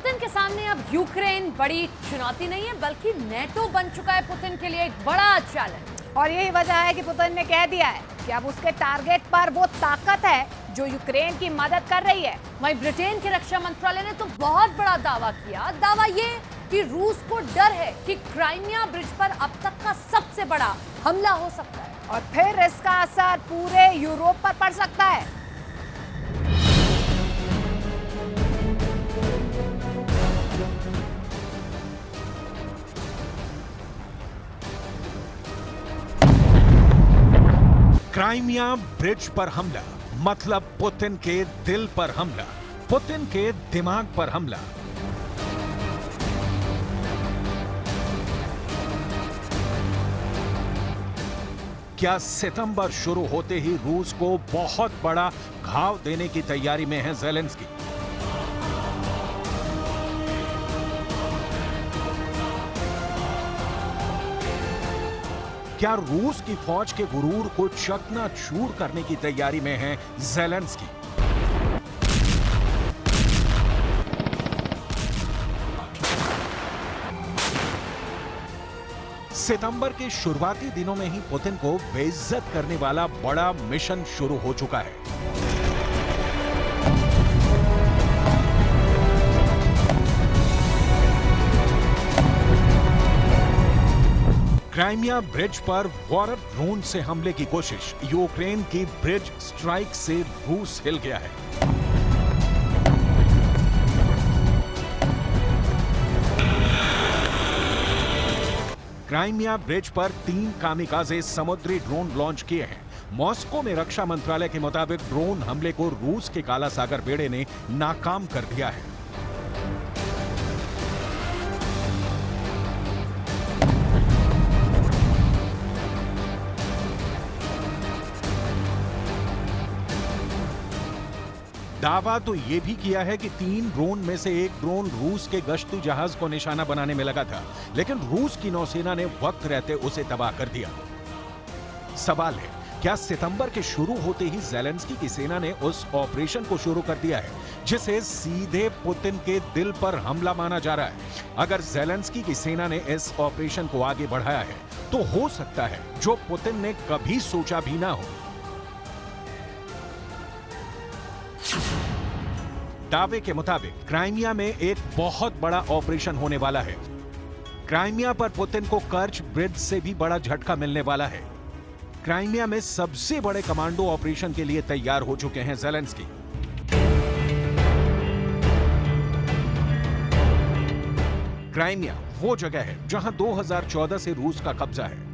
Putin के सामने अब यूक्रेन बड़ी चुनौती नहीं है बल्कि नेटो बन चुका है पुतिन के लिए एक बड़ा चैलेंज। और यही वजह है कि पुतिन ने कह दिया है कि अब उसके टारगेट पर वो ताकत है जो यूक्रेन की मदद कर रही है। वहीं ब्रिटेन के रक्षा मंत्रालय ने तो बहुत बड़ा दावा किया। दावा ये कि रूस को डर है कि क्राइमिया ब्रिज पर अब तक का सबसे बड़ा हमला हो सकता है और फिर इसका असर पूरे यूरोप पर पड़ सकता है। क्राइमिया ब्रिज पर हमला मतलब पुतिन के दिल पर हमला, पुतिन के दिमाग पर हमला। क्या सितंबर शुरू होते ही रूस को बहुत बड़ा घाव देने की तैयारी में है ज़ेलेंस्की? क्या रूस की फौज के गुरूर को चकनाचूर करने की तैयारी में है ज़ेलेंस्की? सितंबर के शुरुआती दिनों में ही पुतिन को बेइज्जत करने वाला बड़ा मिशन शुरू हो चुका है। क्राइमिया ब्रिज पर वॉर ड्रोन से हमले की कोशिश। यूक्रेन की ब्रिज स्ट्राइक से रूस हिल गया है। क्राइमिया ब्रिज पर 3 कामिकाजे समुद्री ड्रोन लॉन्च किए हैं। मॉस्को में रक्षा मंत्रालय के मुताबिक ड्रोन हमले को रूस के काला सागर बेड़े ने नाकाम कर दिया है। दावा तो यह भी किया है कि 3 ड्रोन में से एक ड्रोन रूस के गश्ती जहाज को निशाना बनाने में लगा था, लेकिन रूस की नौसेना ने वक्त रहते उसे तबाह कर दिया। सवाल है, क्या सितंबर के शुरू होते ही ज़ेलेंस्की की सेना ने उस ऑपरेशन को शुरू कर दिया है जिसे सीधे पुतिन के दिल पर हमला माना जा रहा है? अगर ज़ेलेंस्की की सेना ने इस ऑपरेशन को आगे बढ़ाया है तो हो सकता है जो पुतिन ने कभी सोचा भी ना हो। दावे के मुताबिक क्राइमिया में एक बहुत बड़ा ऑपरेशन होने वाला है। क्राइमिया पर पुतिन को कर्च ब्रिज से भी बड़ा झटका मिलने वाला है। क्राइमिया में सबसे बड़े कमांडो ऑपरेशन के लिए तैयार हो चुके हैं ज़ेलेंस्की। क्राइमिया वो जगह है जहां 2014 से रूस का कब्जा है।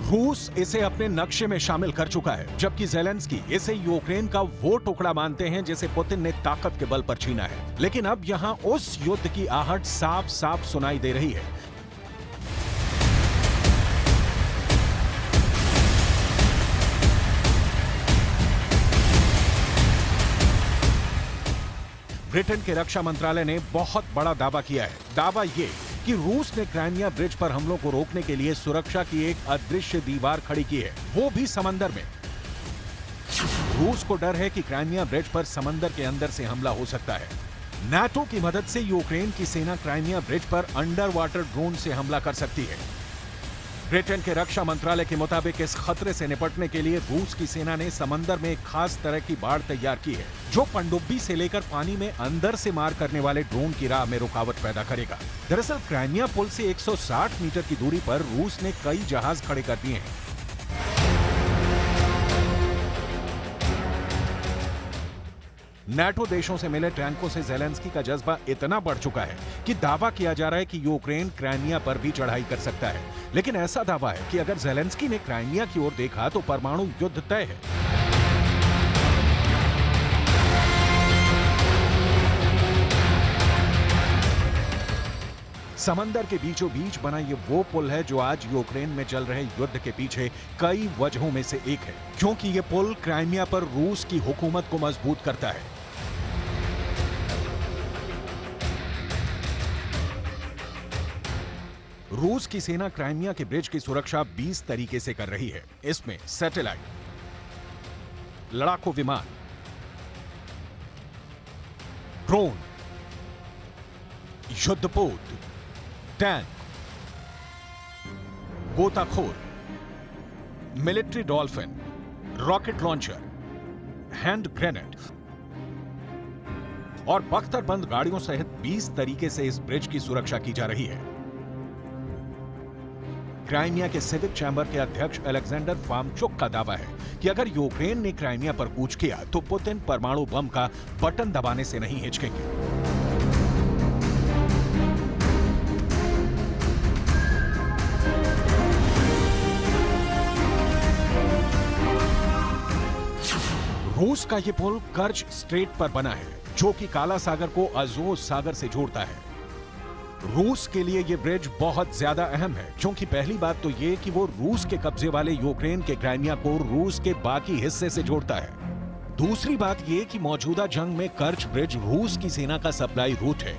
रूस इसे अपने नक्शे में शामिल कर चुका है, जबकि ज़ेलेंस्की इसे यूक्रेन का वो टुकड़ा मानते हैं जिसे पुतिन ने ताकत के बल पर छीना है। लेकिन अब यहां उस युद्ध की आहट साफ साफ सुनाई दे रही है। ब्रिटेन के रक्षा मंत्रालय ने बहुत बड़ा दावा किया है। दावा ये कि रूस ने क्राइमिया ब्रिज पर हमलों को रोकने के लिए सुरक्षा की एक अदृश्य दीवार खड़ी की है, वो भी समंदर में। रूस को डर है कि क्राइमिया ब्रिज पर समंदर के अंदर से हमला हो सकता है। नाटो की मदद से यूक्रेन की सेना क्राइमिया ब्रिज पर अंडर वाटर ड्रोन से हमला कर सकती है। ब्रिटेन के रक्षा मंत्रालय के मुताबिक इस खतरे से निपटने के लिए रूस की सेना ने समंदर में एक खास तरह की बाड़ तैयार की है जो पनडुब्बी से लेकर पानी में अंदर से मार करने वाले ड्रोन की राह में रुकावट पैदा करेगा। दरअसल क्राइमिया पुल से 160 मीटर की दूरी पर रूस ने कई जहाज खड़े कर दिए हैं। नाटो देशों से मिले टैंकों से ज़ेलेंस्की का जज्बा इतना बढ़ चुका है कि दावा किया जा रहा है कि यूक्रेन क्राइमिया पर भी चढ़ाई कर सकता है। लेकिन ऐसा दावा है कि अगर ज़ेलेंस्की ने क्राइमिया की ओर देखा तो परमाणु युद्ध तय है। समंदर के बीचों बीच बना ये वो पुल है जो आज यूक्रेन में चल रहे युद्ध के पीछे कई वजहों में से एक है, क्योंकि ये पुल क्राइमिया पर रूस की हुकूमत को मजबूत करता है। रूस की सेना क्राइमिया के ब्रिज की सुरक्षा 20 तरीके से कर रही है। इसमें सैटेलाइट, लड़ाकू विमान, ड्रोन, युद्धपोत, टैंक, गोताखोर, military dolphin, rocket launcher, hand grenade और बख्तरबंद गाड़ियों सहित 20 तरीके से इस ब्रिज की सुरक्षा की जा रही है। क्राइमिया के सिविक चैम्बर के अध्यक्ष अलेक्जेंडर फार्मचुक का दावा है कि अगर यूक्रेन ने क्राइमिया पर कूच किया तो पुतिन परमाणु बम का बटन दबाने से नहीं हिचकेंगे। रूस का यह पुल कर्च स्ट्रेट पर बना है, जो कि काला सागर को अजोव सागर से जोड़ता है। रूस के लिए यह ब्रिज बहुत ज्यादा अहम है, क्योंकि पहली बात तो यह कि वो रूस के कब्जे वाले यूक्रेन के क्राइमिया को रूस के बाकी हिस्से से जोड़ता है। दूसरी बात यह कि मौजूदा जंग में कर्च ब्रिज रूस की सेना का सप्लाई रूट है।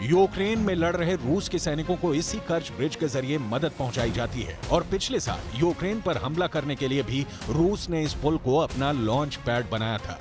यूक्रेन में लड़ रहे रूस के सैनिकों को इसी कर्च ब्रिज के जरिए मदद पहुंचाई जाती है और पिछले साल यूक्रेन पर हमला करने के लिए भी रूस ने इस पुल को अपना लॉन्च पैड बनाया था।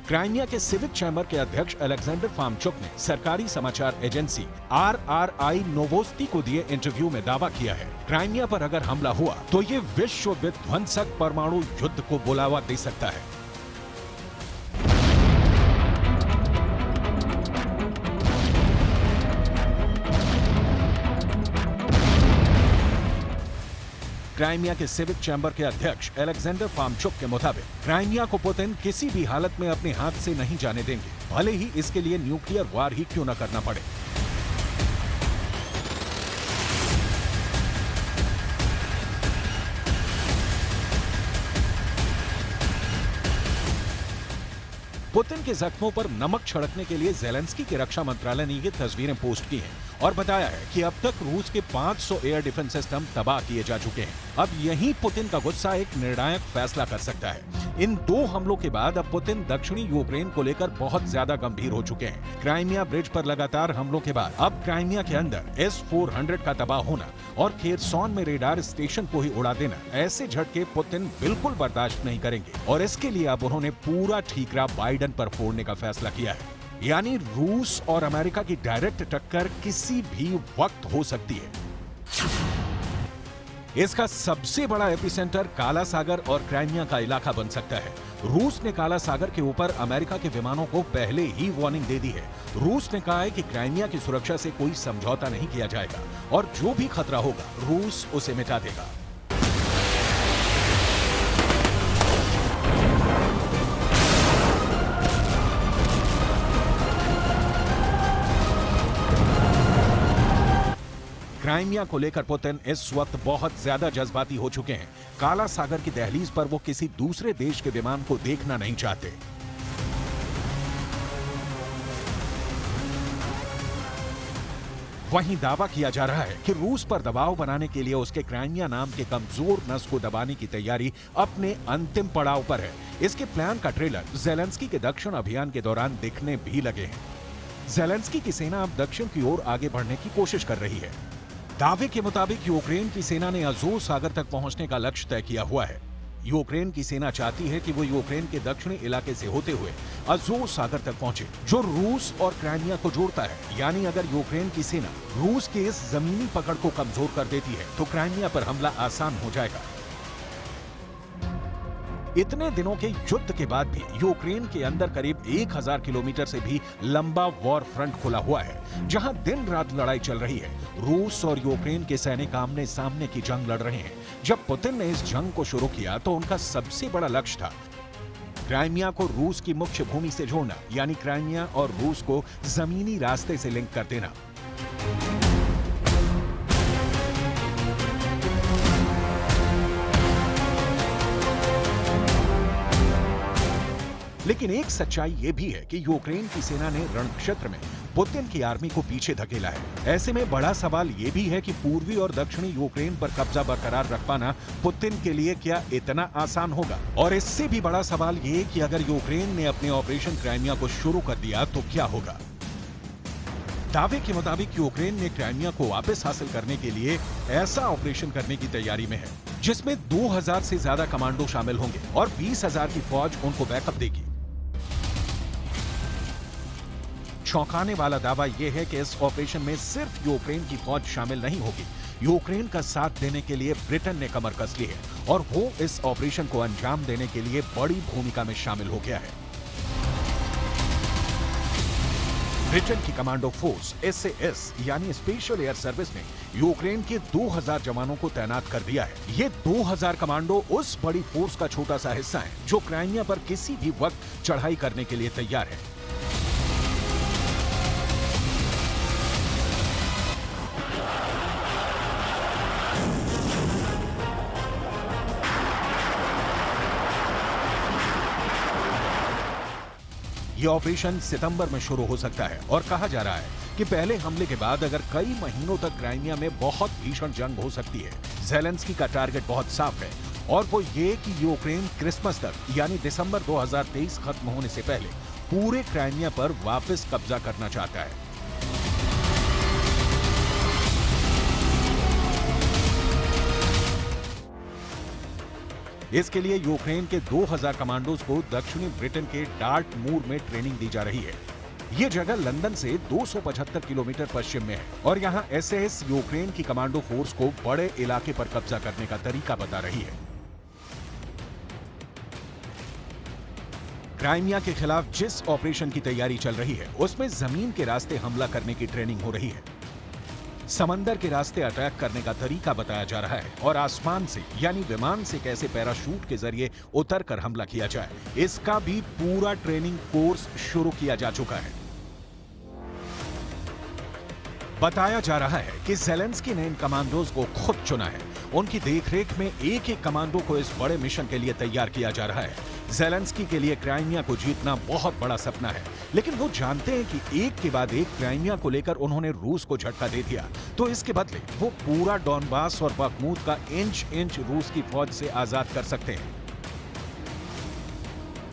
क्राइमिया के सिविक चैम्बर के अध्यक्ष अलेक्जेंडर फार्मचुक ने सरकारी समाचार एजेंसी RRI नोवोस्ती को दिए इंटरव्यू में दावा किया है, क्राइमिया पर अगर हमला हुआ तो ये विश्व विध्वंसक परमाणु युद्ध को बुलावा दे सकता है। क्राइमिया के सिविक चैम्बर के अध्यक्ष अलेक्जेंडर फार्मचुक के मुताबिक क्राइमिया को पुतिन किसी भी हालत में अपने हाथ से नहीं जाने देंगे, भले ही इसके लिए न्यूक्लियर वार ही क्यों न करना पड़े। पुतिन के जख्मों पर नमक छिड़कने के लिए ज़ेलेंस्की के रक्षा मंत्रालय ने ये तस्वीरें पोस्ट की हैं और बताया है कि अब तक रूस के 500 एयर डिफेंस सिस्टम तबाह किए जा चुके हैं। अब यहीं पुतिन का गुस्सा एक निर्णायक फैसला कर सकता है। इन 2 हमलों के बाद अब पुतिन दक्षिणी यूक्रेन को लेकर बहुत ज्यादा गंभीर हो चुके हैं। क्राइमिया ब्रिज पर लगातार हमलों के बाद अब क्राइमिया के अंदर S-400 का तबाह होना और खेरसॉन में रेडार स्टेशन को ही उड़ा देना, ऐसे झटके पुतिन बिल्कुल बर्दाश्त नहीं करेंगे और इसके लिए अब उन्होंने पूरा ठीकरा बाइडेन पर फोड़ने का फैसला किया है। यानी रूस और अमेरिका की डायरेक्ट टक्कर किसी भी वक्त हो सकती है। इसका सबसे बड़ा एपिसेंटर काला सागर और क्राइमिया का इलाका बन सकता है। रूस ने काला सागर के ऊपर अमेरिका के विमानों को पहले ही वार्निंग दे दी है। रूस ने कहा है कि क्राइमिया की सुरक्षा से कोई समझौता नहीं किया जाएगा और जो भी खतरा होगा रूस उसे मिटा देगा। क्राइमिया को लेकर पुतिन इस वक्त बहुत ज्यादा जज्बाती हो चुके हैं। काला सागर की दहलीज पर वो किसी दूसरे देश के विमान को देखना नहीं चाहते। वहीं दावा किया जा रहा है कि रूस पर दबाव बनाने के लिए उसके क्राइमिया नाम के कमजोर नस को दबाने की तैयारी अपने अंतिम पड़ाव पर है। इसके प्लान का ट्रेलर ज़ेलेंस्की के दक्षिण अभियान के दौरान दिखने भी लगे हैं। ज़ेलेंस्की की सेना अब दक्षिण की ओर आगे बढ़ने की कोशिश कर रही है। दावे के मुताबिक यूक्रेन की सेना ने अजोव सागर तक पहुंचने का लक्ष्य तय किया हुआ है। यूक्रेन की सेना चाहती है कि वो यूक्रेन के दक्षिणी इलाके से होते हुए अजोव सागर तक पहुंचे, जो रूस और क्राइमिया को जोड़ता है। यानी अगर यूक्रेन की सेना रूस के इस जमीनी पकड़ को कमजोर कर देती है तो क्राइमिया पर हमला आसान हो जाएगा। इतने दिनों के युद्ध के बाद भी यूक्रेन के अंदर करीब 1000 किलोमीटर से भी लंबा वॉर फ्रंट खुला हुआ है, जहां दिन रात लड़ाई चल रही है। रूस और यूक्रेन के सैनिक आमने सामने की जंग लड़ रहे हैं। जब पुतिन ने इस जंग को शुरू किया तो उनका सबसे बड़ा लक्ष्य था क्राइमिया को रूस की मुख्य भूमि से जोड़ना, यानी क्राइमिया और रूस को जमीनी रास्ते से लिंक कर देना। लेकिन एक सच्चाई ये भी है कि यूक्रेन की सेना ने रणक्षेत्र में पुतिन की आर्मी को पीछे धकेला है। ऐसे में बड़ा सवाल ये भी है कि पूर्वी और दक्षिणी यूक्रेन पर कब्जा बरकरार रख पाना पुतिन के लिए क्या इतना आसान होगा? और इससे भी बड़ा सवाल ये कि अगर यूक्रेन ने अपने ऑपरेशन क्राइमिया को शुरू कर दिया तो क्या होगा? दावे के मुताबिक यूक्रेन ने क्राइमिया को वापस हासिल करने के लिए ऐसा ऑपरेशन करने की तैयारी में है जिसमें 2000 से ज्यादा कमांडो शामिल होंगे और 20,000 की फौज उनको बैकअप देगी। चौंकाने वाला दावा यह है कि इस ऑपरेशन में सिर्फ यूक्रेन की फौज शामिल नहीं होगी। यूक्रेन का साथ देने के लिए ब्रिटेन ने कमर कस ली है और वो इस ऑपरेशन को अंजाम देने के लिए बड़ी भूमिका में शामिल हो गया है। ब्रिटेन की कमांडो फोर्स SAS यानी स्पेशल एयर सर्विस ने यूक्रेन के 2000 जवानों को तैनात कर दिया है। ये 2000 कमांडो उस बड़ी फोर्स का छोटा सा हिस्सा है जो क्राइमिया पर किसी भी वक्त चढ़ाई करने के लिए तैयार है। ये ऑपरेशन सितंबर में शुरू हो सकता है और कहा जा रहा है कि पहले हमले के बाद अगर कई महीनों तक क्राइमिया में बहुत भीषण जंग हो सकती है। ज़ेलेंस्की का टारगेट बहुत साफ है और वो ये कि यूक्रेन क्रिसमस तक यानी दिसंबर 2023 खत्म होने से पहले पूरे क्राइमिया पर वापस कब्जा करना चाहता है। इसके लिए यूक्रेन के 2000 कमांडोज को दक्षिणी ब्रिटेन के डार्टमूर में ट्रेनिंग दी जा रही है। ये जगह लंदन से 275 किलोमीटर पश्चिम में है और यहाँ SAS यूक्रेन की कमांडो फोर्स को बड़े इलाके पर कब्जा करने का तरीका बता रही है। क्राइमिया के खिलाफ जिस ऑपरेशन की तैयारी चल रही है उसमें जमीन के रास्ते हमला करने की ट्रेनिंग हो रही है। समंदर के रास्ते अटैक करने का तरीका बताया जा रहा है और आसमान से यानी विमान से कैसे पैराशूट के जरिए उतरकर हमला किया जाए, इसका भी पूरा ट्रेनिंग कोर्स शुरू किया जा चुका है। बताया जा रहा है कि ज़ेलेंस्की ने इन कमांडोज को खुद चुना है। उनकी देखरेख में एक एक कमांडो को इस बड़े मिशन के लिए तैयार किया जा रहा है। ज़ेलेंस्की के लिए क्राइमिया को जीतना बहुत बड़ा सपना है, लेकिन वो जानते हैं कि एक के बाद एक क्राइमिया को लेकर उन्होंने रूस को झटका दे दिया तो इसके बदले वो पूरा डॉनबास और बखमूत का इंच इंच रूस की फौज से आजाद कर सकते हैं।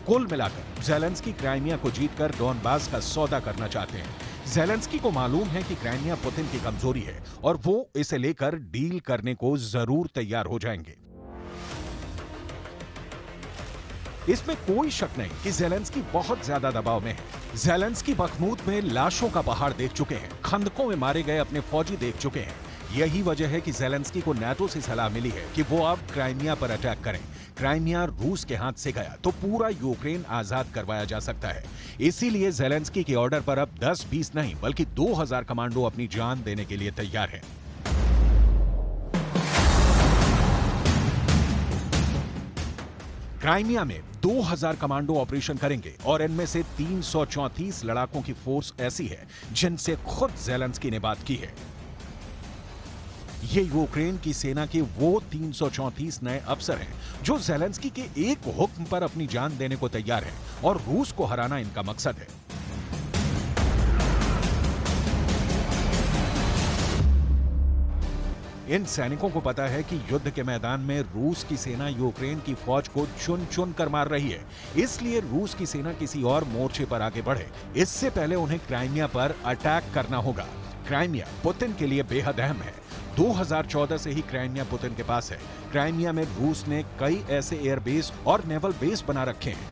कुल मिलाकर ज़ेलेंस्की क्राइमिया को जीतकर डॉनबास का सौदा करना चाहते हैं। ज़ेलेंस्की को मालूम है कि क्राइमिया पुतिन की कमजोरी है और वो इसे लेकर डील करने को जरूर तैयार हो जाएंगे। इसमें कोई शक नहीं कि ज़ेलेंस्की बहुत ज्यादा दबाव में है। ज़ेलेंस्की बखमूत में लाशों का पहाड़ देख चुके हैं, खंदकों में मारे गए अपने फौजी देख चुके हैं। यही वजह है कि ज़ेलेंस्की को नाटो से सलाह मिली है कि वो अब क्राइमिया पर अटैक करें। क्राइमिया रूस के हाथ से गया तो पूरा यूक्रेन आजाद करवाया जा सकता है। इसीलिए ज़ेलेंस्की के ऑर्डर पर अब 10-20 नहीं बल्कि 2000 कमांडो अपनी जान देने के लिए तैयार हैं। क्राइमिया में 2000 कमांडो ऑपरेशन करेंगे और इनमें से 334 लड़ाकों की फोर्स ऐसी है जिनसे खुद ज़ेलेंस्की ने बात की है। ये यूक्रेन की सेना के वो 334 नए अफसर हैं जो ज़ेलेंस्की के एक हुक्म पर अपनी जान देने को तैयार हैं और रूस को हराना इनका मकसद है। इन सैनिकों को पता है कि युद्ध के मैदान में रूस की सेना यूक्रेन की फौज को चुन चुन कर मार रही है, इसलिए रूस की सेना किसी और मोर्चे पर आगे बढ़े इससे पहले उन्हें क्राइमिया पर अटैक करना होगा। क्राइमिया पुतिन के लिए बेहद अहम है। 2014 से ही क्राइमिया पुतिन के पास है। क्राइमिया में रूस ने कई ऐसे एयरबेस और नेवल बेस बना रखे हैं